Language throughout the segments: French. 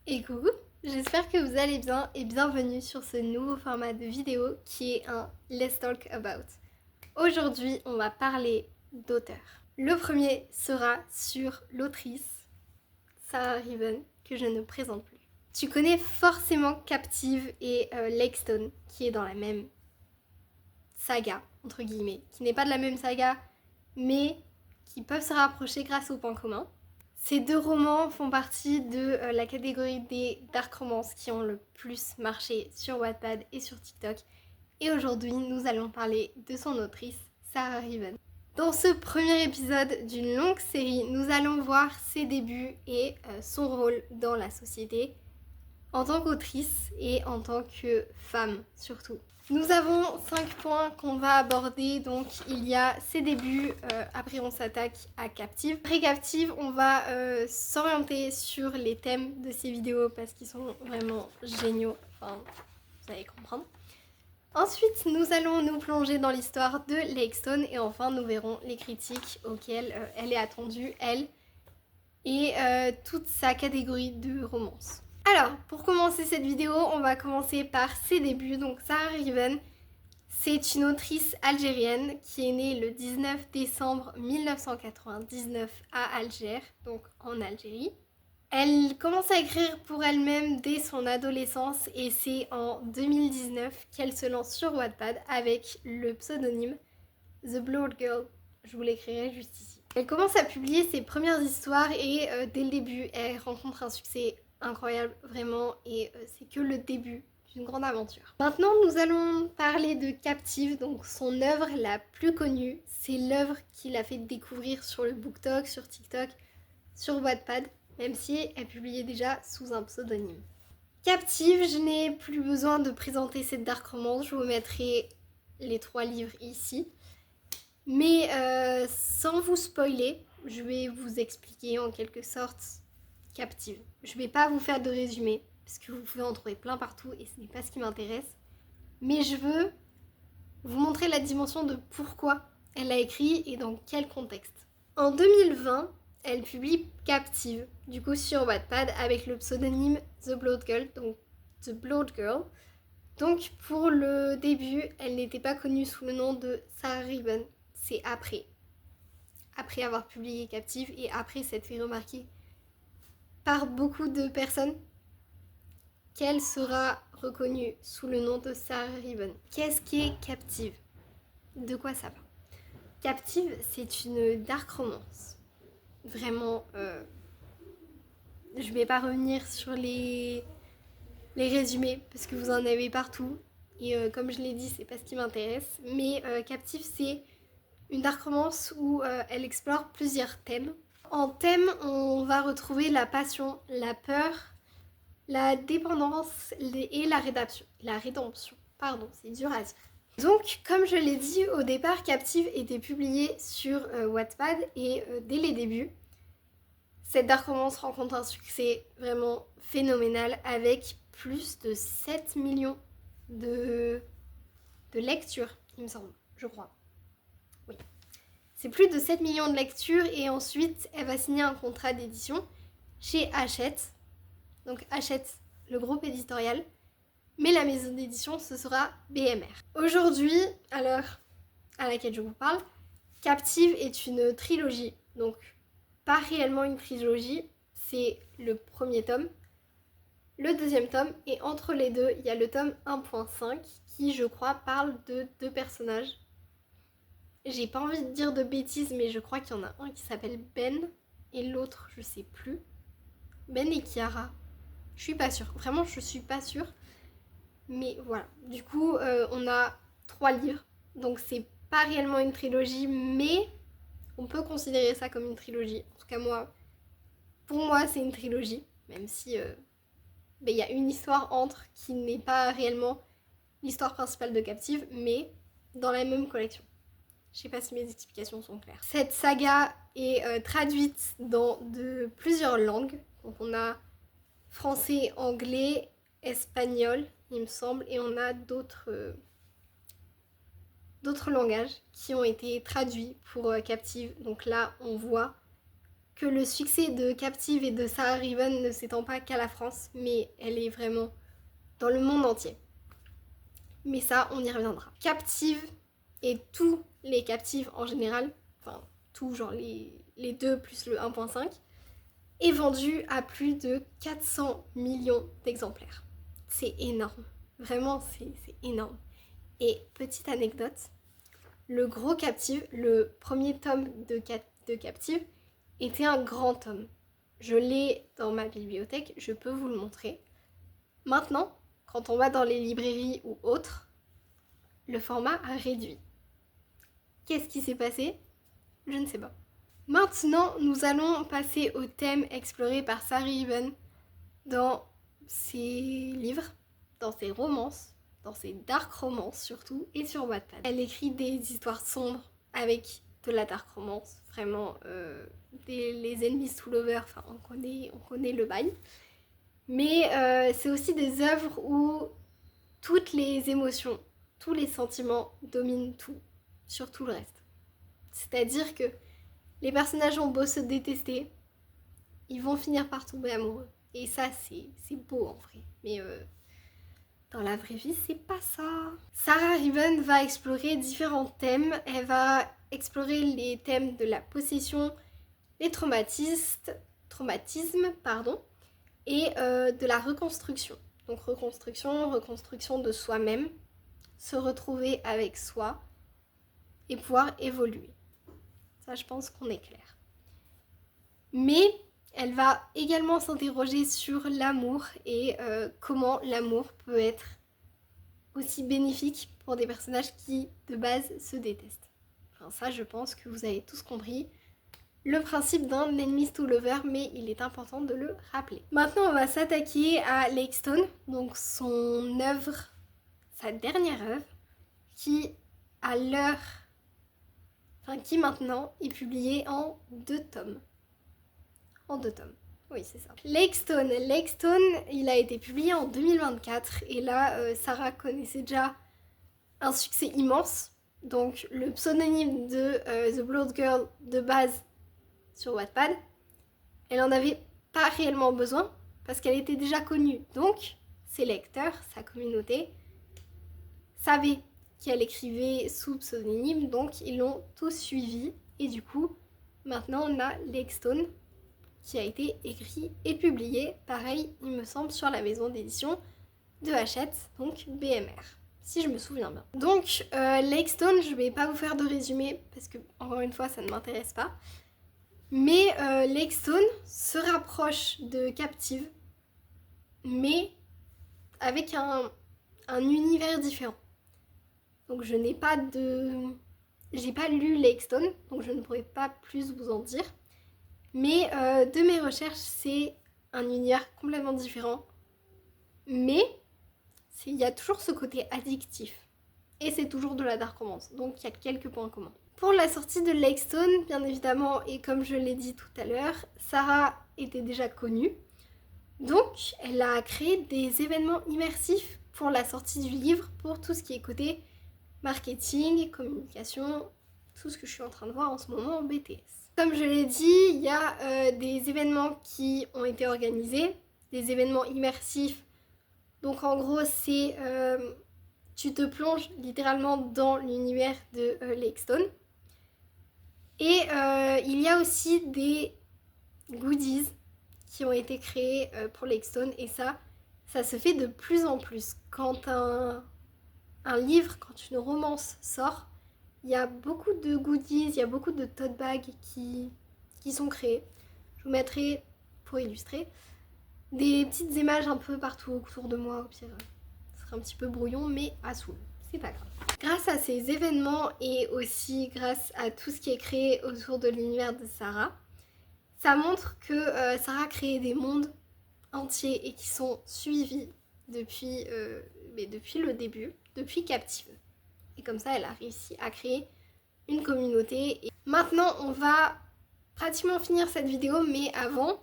Et coucou, j'espère que vous allez bien et bienvenue sur ce nouveau format de vidéo qui est un Let's Talk About. Aujourd'hui, on va parler d'auteurs. Le premier sera sur l'autrice Sarah Riven, que je ne présente plus. Tu connais forcément Captive et Lake Stone, qui est dans la même saga, entre guillemets, qui n'est pas de la même saga, mais qui peuvent se rapprocher grâce aux points communs. Ces deux romans font partie de la catégorie des dark romances qui ont le plus marché sur Wattpad et sur TikTok. Et aujourd'hui, nous allons parler de son autrice, Sarah Riven. Dans ce premier épisode d'une longue série, nous allons voir ses débuts et son rôle dans la société en tant qu'autrice et en tant que femme surtout. Nous avons 5 points qu'on va aborder, donc il y a ses débuts, après on s'attaque à Captive. Après Captive, on va s'orienter sur les thèmes de ces vidéos parce qu'ils sont vraiment géniaux, enfin vous allez comprendre. Ensuite, nous allons nous plonger dans l'histoire de Lake Stone et enfin nous verrons les critiques auxquelles elle est attendue, elle, et toute sa catégorie de romance. Alors, pour commencer cette vidéo, on va commencer par ses débuts. Donc Sarah Riven, c'est une autrice algérienne qui est née le 19 décembre 1999 à Alger, donc en Algérie. Elle commence à écrire pour elle-même dès son adolescence et c'est en 2019 qu'elle se lance sur Wattpad avec le pseudonyme The Blood Girl. Je vous l'écrirai juste ici. Elle commence à publier ses premières histoires et dès le début, elle rencontre un succès incroyable, vraiment, et c'est que le début d'une grande aventure. Maintenant, nous allons parler de Captive, donc son œuvre la plus connue. C'est l'œuvre qui l'a fait découvrir sur le BookTok, sur TikTok, sur Wattpad, même si elle publiait déjà sous un pseudonyme. Captive, je n'ai plus besoin de présenter cette dark romance, je vous mettrai les 3 livres ici. Mais sans vous spoiler, je vais vous expliquer en quelque sorte Captive. Je ne vais pas vous faire de résumé, parce que vous pouvez en trouver plein partout et ce n'est pas ce qui m'intéresse. Mais je veux vous montrer la dimension de pourquoi elle a écrit et dans quel contexte. En 2020, elle publie Captive, du coup sur Wattpad, avec le pseudonyme The Blood Girl, donc The Blood Girl. Donc pour le début, elle n'était pas connue sous le nom de Sarah Riven. C'est après avoir publié Captive et après s'être fait remarquer par beaucoup de personnes qu'elle sera reconnue sous le nom de Sarah Riven. Qu'est-ce qu'est Captive? De quoi ça parle? Captive, c'est une dark romance. Vraiment, je vais pas revenir sur les résumés parce que vous en avez partout. Et comme je l'ai dit, c'est pas ce qui m'intéresse. Mais Captive, c'est une dark romance où elle explore plusieurs thèmes. En thème, on va retrouver la passion, la peur, la dépendance et la rédemption. La rédemption, pardon, c'est dur à dire. Donc, comme je l'ai dit au départ, Captive était publiée sur Wattpad et dès les débuts, cette dark romance rencontre un succès vraiment phénoménal avec plus de 7 millions de lectures, il me semble, je crois. Oui. C'est plus de 7 millions de lectures et ensuite elle va signer un contrat d'édition chez Hachette. Donc Hachette, le groupe éditorial, mais la maison d'édition ce sera BMR. Aujourd'hui, à l'heure à laquelle je vous parle, Captive est une trilogie. Donc pas réellement une trilogie, c'est le premier tome, le deuxième tome et entre les deux, il y a le tome 1.5 qui je crois parle de 2 personnages. J'ai pas envie de dire de bêtises, mais je crois qu'il y en a un qui s'appelle Ben et l'autre, je sais plus. Ben et Kiara. Je suis pas sûre. Vraiment, je suis pas sûre. Mais voilà. Du coup, on a 3 livres. Donc, c'est pas réellement une trilogie, mais on peut considérer ça comme une trilogie. En tout cas, pour moi, c'est une trilogie. Même si y a une histoire entre qui n'est pas réellement l'histoire principale de Captive, mais dans la même collection. Je sais pas si mes explications sont claires. Cette saga est traduite dans plusieurs langues. Donc on a français, anglais, espagnol, il me semble, et on a d'autres langages qui ont été traduits pour Captive. Donc là, on voit que le succès de Captive et de Sarah Riven ne s'étend pas qu'à la France, mais elle est vraiment dans le monde entier. Mais ça, on y reviendra. Captive et tous les Captives en général, enfin tout genre les deux plus le 1.5, est vendu à plus de 400 millions d'exemplaires. C'est énorme. Vraiment, c'est énorme. Et petite anecdote, le gros Captive, le premier tome de Captive, était un grand tome. Je l'ai dans ma bibliothèque, je peux vous le montrer. Maintenant, quand on va dans les librairies ou autres, le format a réduit. Qu'est-ce qui s'est passé? Je ne sais pas. Maintenant, nous allons passer au thème exploré par Sarah Riven dans ses livres, dans ses romances, dans ses dark romances surtout, et sur Wattpad. Elle écrit des histoires sombres avec de la dark romance, vraiment les enemies to lovers, enfin on connaît le bail. Mais c'est aussi des œuvres où toutes les émotions, tous les sentiments dominent tout, sur tout le reste. C'est-à-dire que les personnages ont beau se détester, ils vont finir par tomber amoureux. Et ça, c'est beau en vrai. Mais dans la vraie vie, c'est pas ça. Sarah Riven va explorer différents thèmes. Elle va explorer les thèmes de la possession, les traumatismes, et de la reconstruction. Donc reconstruction de soi-même, se retrouver avec soi et pouvoir évoluer. Ça, je pense qu'on est clair. Mais elle va également s'interroger sur l'amour et comment l'amour peut être aussi bénéfique pour des personnages qui, de base, se détestent. Enfin, ça, je pense que vous avez tous compris le principe d'un enemies to lover, mais il est important de le rappeler. Maintenant, on va s'attaquer à Lake Stone, donc son œuvre, sa dernière œuvre, qui maintenant est publiée en 2 tomes. En 2 tomes. Oui, c'est ça. Lake Stone, il a été publié en 2024 et là, Sarah connaissait déjà un succès immense. Donc, le pseudonyme de The Blood Girl de base sur Wattpad, elle en avait pas réellement besoin parce qu'elle était déjà connue. Donc, ses lecteurs, sa communauté, savaient qu'elle écrivait sous pseudonyme, donc ils l'ont tous suivi. Et du coup, maintenant on a Lake Stone qui a été écrit et publié, pareil, il me semble, sur la maison d'édition de Hachette, donc BMR, si je me souviens bien. Donc, Lake Stone, je vais pas vous faire de résumé, parce que, encore une fois, ça ne m'intéresse pas. Mais Lake Stone se rapproche de Captive, mais avec un univers différent. Donc je n'ai pas j'ai pas lu Lake Stone, donc je ne pourrais pas plus vous en dire. Mais de mes recherches, c'est un univers complètement différent. Mais il y a toujours ce côté addictif. Et c'est toujours de la dark romance, donc il y a quelques points communs. Pour la sortie de Lake Stone, bien évidemment, et comme je l'ai dit tout à l'heure, Sarah était déjà connue. Donc, elle a créé des événements immersifs pour la sortie du livre, pour tout ce qui est côté marketing, communication, tout ce que je suis en train de voir en ce moment en BTS. Comme je l'ai dit, il y a des événements qui ont été organisés, des événements immersifs. Donc en gros, c'est tu te plonges littéralement dans l'univers de Lake Stone. Et il y a aussi des goodies qui ont été créés pour Lake Stone. Et ça se fait de plus en plus. Quand un livre, quand une romance sort, il y a beaucoup de goodies, il y a beaucoup de tote bags qui sont créés. Je vous mettrai, pour illustrer, des petites images un peu partout autour de moi. Au pire, ce sera un petit peu brouillon, mais à Soul, c'est pas grave. Grâce à ces événements et aussi grâce à tout ce qui est créé autour de l'univers de Sarah, ça montre que Sarah a créé des mondes entiers et qui sont suivis depuis le début, depuis Captive. Et comme ça, elle a réussi à créer une communauté. Et maintenant, on va pratiquement finir cette vidéo, mais avant,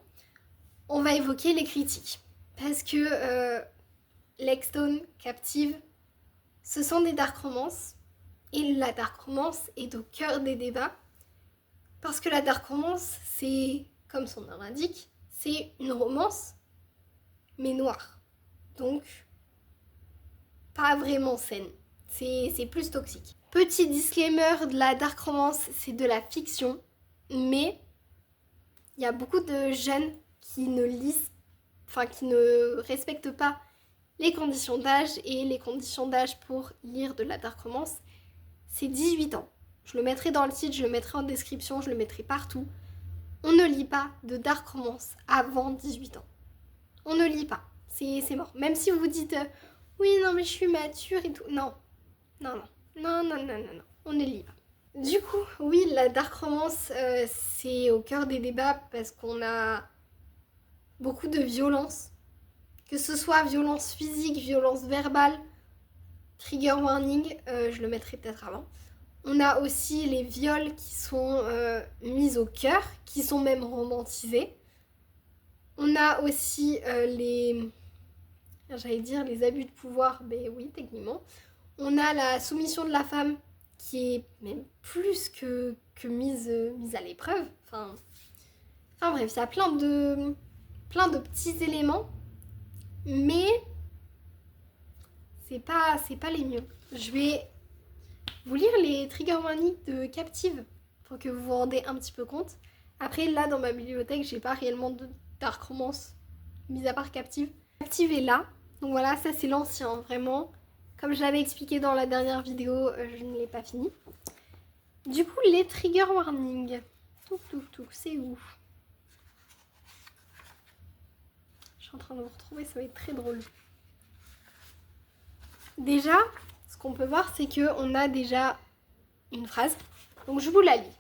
on va évoquer les critiques. Parce que Lake Stone, Captive, ce sont des dark romances. Et la dark romance est au cœur des débats. Parce que la dark romance, c'est comme son nom l'indique, c'est une romance, mais noire. Donc, pas vraiment saine. C'est plus toxique. Petit disclaimer, de la dark romance, c'est de la fiction, mais il y a beaucoup de jeunes qui ne lisent, qui ne respectent pas les conditions d'âge, et les conditions d'âge pour lire de la dark romance, c'est 18 ans. Je le mettrai dans le titre, je le mettrai en description, je le mettrai partout. On ne lit pas de dark romance avant 18 ans. On ne lit pas, c'est mort. Même si vous vous dites oui, non, mais je suis mature et tout. Non, non, non, non, non, non, non, non. On ne lit pas. Du coup, oui, la dark romance, c'est au cœur des débats parce qu'on a beaucoup de violence. Que ce soit violence physique, violence verbale, trigger warning, je le mettrai peut-être avant. On a aussi les viols qui sont mis au cœur, qui sont même romantisés. On a aussi les abus de pouvoir, ben oui, techniquement. On a la soumission de la femme qui est même plus que mise à l'épreuve. Enfin bref, il y a plein de petits éléments, mais c'est pas les mieux. Je vais vous lire les trigger warnings de Captive pour que vous vous rendez un petit peu compte. Après, là, dans ma bibliothèque, j'ai pas réellement de dark romance, mis à part Captive. Captive est là. Donc voilà, ça c'est l'ancien, vraiment. Comme je l'avais expliqué dans la dernière vidéo, je ne l'ai pas fini. Du coup, les trigger warnings. C'est où? Je suis en train de vous retrouver, ça va être très drôle. Déjà, ce qu'on peut voir, c'est qu'on a déjà une phrase. Donc je vous la lis.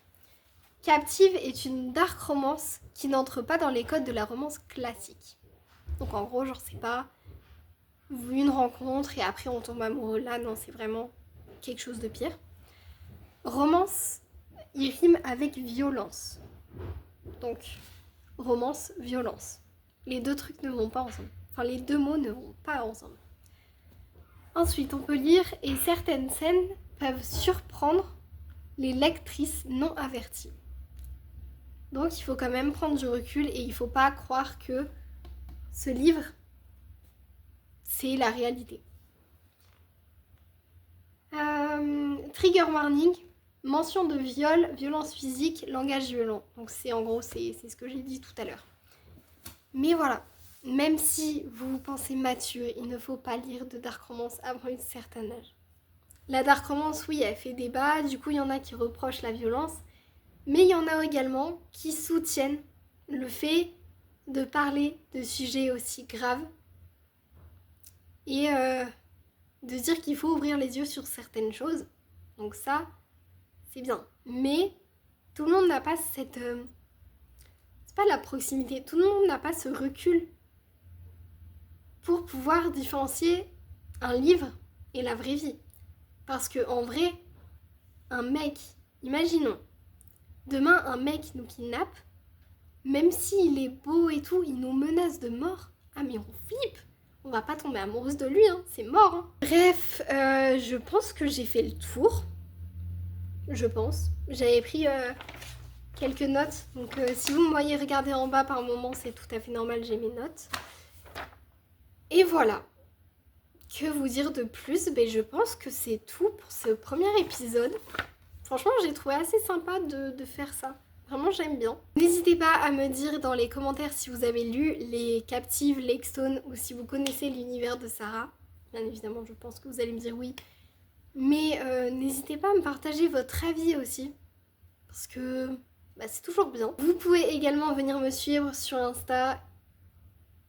Captive est une dark romance qui n'entre pas dans les codes de la romance classique. Donc en gros, genre c'est pas une rencontre et après on tombe amoureux. Là, non, c'est vraiment quelque chose de pire. Romance, il rime avec violence. Donc, romance, violence. Les deux trucs ne vont pas ensemble. Enfin, les deux mots ne vont pas ensemble. Ensuite, on peut lire « Et certaines scènes peuvent surprendre les lectrices non averties ». Donc, il faut quand même prendre du recul et il ne faut pas croire que ce livre, c'est la réalité. Trigger warning, mention de viol, violence physique, langage violent. Donc c'est en gros, c'est ce que j'ai dit tout à l'heure. Mais voilà, même si vous vous pensez mature, il ne faut pas lire de dark romance avant un certain âge. La dark romance, oui, elle fait débat, du coup il y en a qui reprochent la violence, mais il y en a également qui soutiennent le fait de parler de sujets aussi graves et de dire qu'il faut ouvrir les yeux sur certaines choses. Donc ça, c'est bien. Mais tout le monde n'a pas cette... c'est pas la proximité. Tout le monde n'a pas ce recul pour pouvoir différencier un livre et la vraie vie. Parce que en vrai, un mec, imaginons, demain un mec nous kidnappe, même s'il est beau et tout, il nous menace de mort. Ah mais on flippe. On va pas tomber amoureuse de lui, hein. C'est mort. Hein. Bref, je pense que j'ai fait le tour. Je pense. J'avais pris quelques notes. Donc si vous me voyez regarder en bas par moment, c'est tout à fait normal, j'ai mes notes. Et voilà. Que vous dire de plus? Ben, je pense que c'est tout pour ce premier épisode. Franchement, j'ai trouvé assez sympa de faire ça. Vraiment, j'aime bien. N'hésitez pas à me dire dans les commentaires si vous avez lu les Captives, Lake Stone ou si vous connaissez l'univers de Sarah. Bien évidemment, je pense que vous allez me dire oui. Mais n'hésitez pas à me partager votre avis aussi. Parce que c'est toujours bien. Vous pouvez également venir me suivre sur Insta.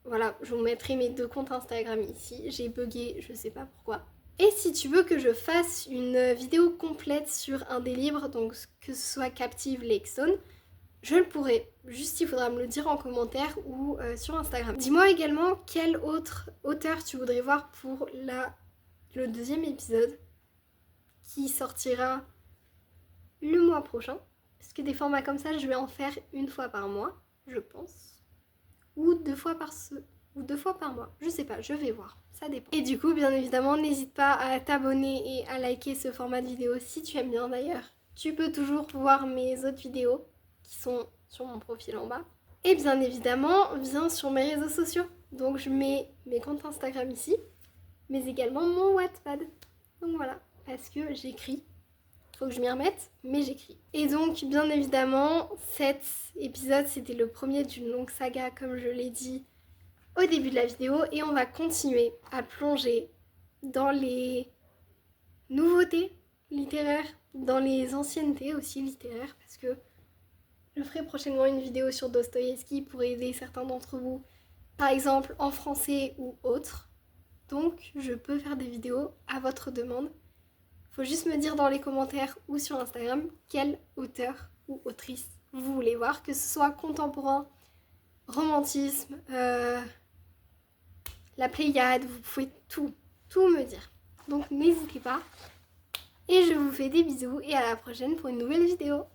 Voilà, je vous mettrai mes 2 comptes Instagram ici. J'ai bugué, je sais pas pourquoi. Et si tu veux que je fasse une vidéo complète sur un des livres, donc que ce soit Captive, Lake Stone, je le pourrai. Juste il faudra me le dire en commentaire ou sur Instagram. Dis-moi également quel autre auteur tu voudrais voir pour le 2e épisode qui sortira le mois prochain. Parce que des formats comme ça, je vais en faire 1 fois par mois, je pense. Ou 2 fois par mois. Je sais pas, je vais voir. Ça dépend. Et du coup, bien évidemment, n'hésite pas à t'abonner et à liker ce format de vidéo si tu aimes bien d'ailleurs. Tu peux toujours voir mes autres vidéos qui sont sur mon profil en bas. Et bien évidemment, viens sur mes réseaux sociaux. Donc je mets mes comptes Instagram ici, mais également mon Wattpad. Donc voilà, parce que j'écris. Faut que je m'y remette, mais j'écris. Et donc, bien évidemment, cet épisode, c'était le premier d'une longue saga, comme je l'ai dit au début de la vidéo. Et on va continuer à plonger dans les nouveautés littéraires, dans les anciennetés aussi littéraires, parce que je ferai prochainement une vidéo sur Dostoïevski pour aider certains d'entre vous, par exemple en français ou autre. Donc, je peux faire des vidéos à votre demande. Faut juste me dire dans les commentaires ou sur Instagram quel auteur ou autrice vous voulez voir, que ce soit contemporain, romantisme, la Pléiade, vous pouvez tout me dire. Donc n'hésitez pas. Et je vous fais des bisous et à la prochaine pour une nouvelle vidéo.